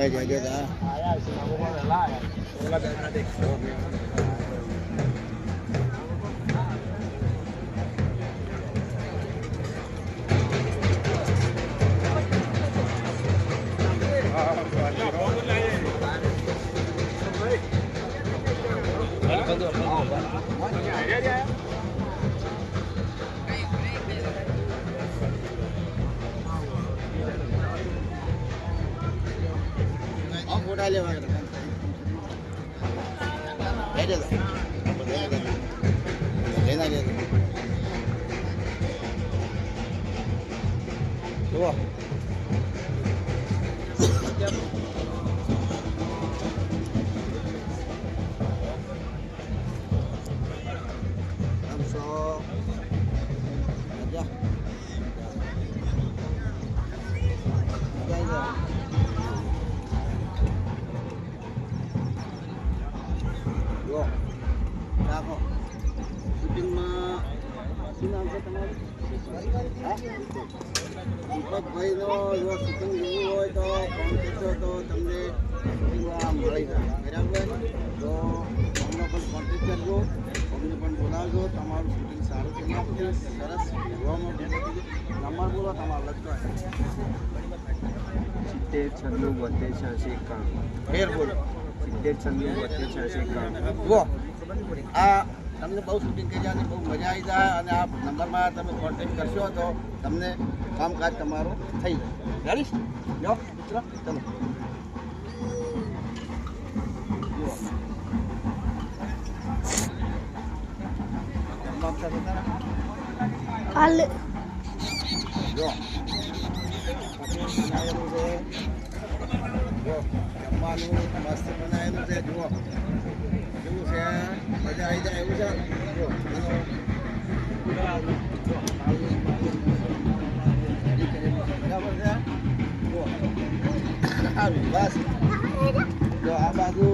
है जगह था आया इसी नामों में ला आया ओला बैठना देख ले वाला ले दे लेना ले तो हम सो आजा દીપકભાઈનો જો શૂટિંગ જોવું હોય તો ફોન કરશો તો તમને શૂટિંગમાં મળી જાય બરાબર તો અમને પણ કોન્ટેક્ટ કરજો અમને પણ બોલાવજો તમારું શૂટિંગ સારું થઈ આપશે સરસ જોવામાં નંબર બોલો તમારો લખતો 70 96 82 ફેર બોલો 70 96 82 જુઓ આ તમને બહુ શૂટિંગ કરી જાય બહુ મજા આવી જાય અને આ નંબરમાં તમે કોન્ટેક્ટ કરશો તો તમને કામકાજ તમારું થઈ જાય જાણીશ જો મિત્રો ચલો હાલ જો જમવાનું મસ્ત બનાવેલું છે જુઓ કેવું છે મજા આવી જાય એવું છે જો બરાબર છે સારું બસ જો આ બાજુ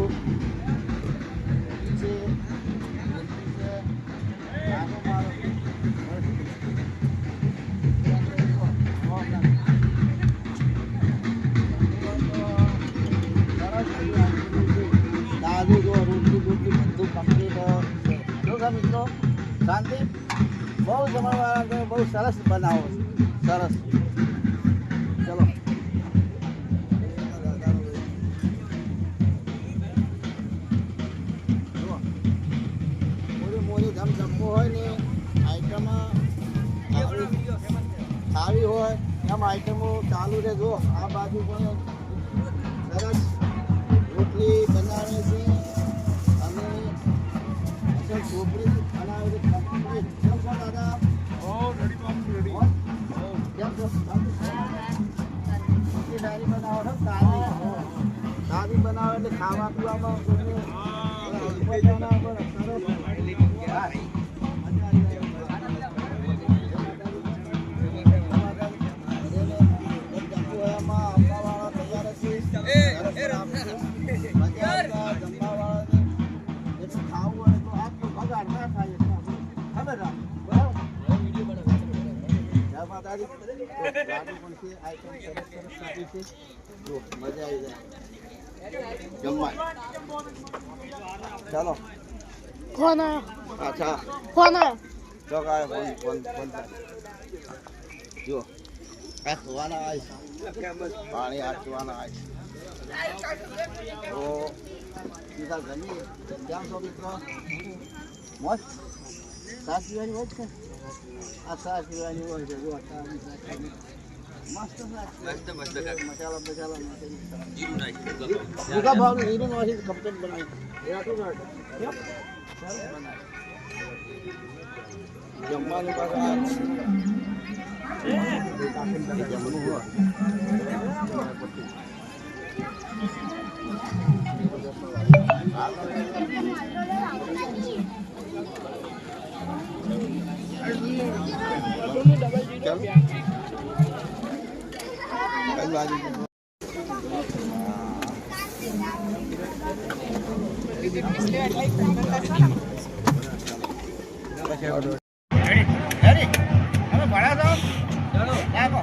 દાદુ જો રોટલી બધું કમ્પ્લીટ જો મિત્રો શાંતિ બહુ જમણવાળા તમે બહુ સરસ બનાવો સરસ ચલો મોરી મોરી ધમ જમવું હોય ને આઈટમ ખાવી હોય એમ આઈટમો ચાલુ છે જો આ બાજુ પણ સરસ રોટલી બનાવે છે અને ચોપડી બનાવે છે કેમ છો દાદા કેમ છો સારી બનાવો છો સારી બનાવો એટલે ખાવા પીવામાં ચાલો કોણ અચ્છા કોણ જો કાય ફોન જો આ સુવાના આય પાણી આચવાના આય તો સીધા ગમી જામ છો મિત્રો મસ્ત સાસ પીવાની હોય છે આ સાસ પીવાની હોય છે જો મસ્ત મસ્ત મસાલા મસાલા જીરું નાખી જીરા ભાવ જીરું નાખી કમ્પ્લીટ બનાવી એટલું સરસ બનાવી જમવાનું પાછું જમવાનું હોય ચાલો બાજુ રેડી અમે ભણા છો ચાલો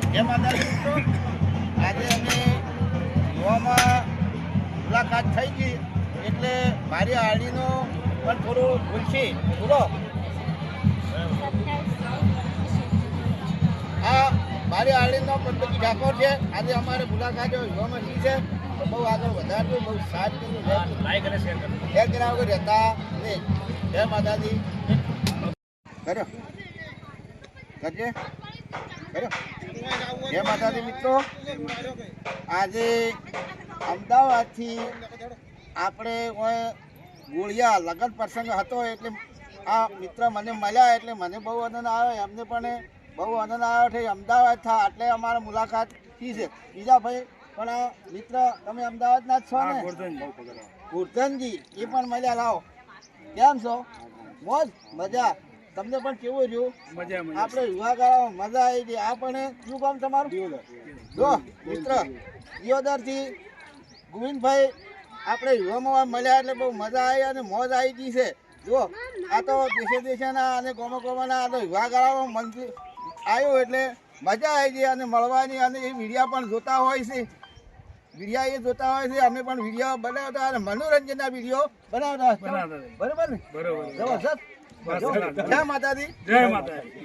જય માતાજી મિત્રો આજે અમે યુવામાં મુલાકાત થઈ ગઈ એટલે મારી આડીનો પણ થોડું ભૂલશે બોલો આ મારી આડીનો પદ્ધતિ ઠાકોર છે આજે અમારે મુલાકાત યુવામાં થઈ છે તો બહુ આગળ વધારજો બહુ સારી રીતે શેર કર્યા વગર રહેતા નહીં જય માતાજી કર્યો કરજે કર્યો જય માતાજી મિત્રો આજે અમદાવાદથી આપણે ગોળિયા લગ્ન પ્રસંગ હતો એટલે આ મિત્ર મને મળ્યા એટલે મને બહુ આનંદ આવ્યો એમને પણ બહુ આનંદ આવ્યો છે અમદાવાદ થા એટલે અમારે મુલાકાત થઈ છે બીજા ભાઈ પણ આ મિત્ર તમે અમદાવાદના જ છો ને ગુરધનજી એ પણ મળ્યા લાવો કેમ છો મોજ મજા તમને પણ કેવું રહ્યું આપણે યુવા ગાળામાં મજા આવી ગઈ આ પણ શું કામ તમારું જો મિત્ર દિયોદરથી ગોવિંદભાઈ આપણે યુવામાં મળ્યા એટલે બહુ મજા આવી અને મોજ આવી ગઈ છે જો આ તો દેશે દેશેના અને ગોમાના આ તો યુવા ગાળામાં મનથી આવ્યું એટલે મજા આવી ગઈ અને મળવાની અને એ વિડીયા પણ જોતા હોય છે વિડીયા એ જોતા હોય છે અમે પણ વિડીયો બનાવતા અને મનોરંજનના વિડીયો બનાવતા બરાબર ને જબરજસ્ત જય માતાજી જય માતાજી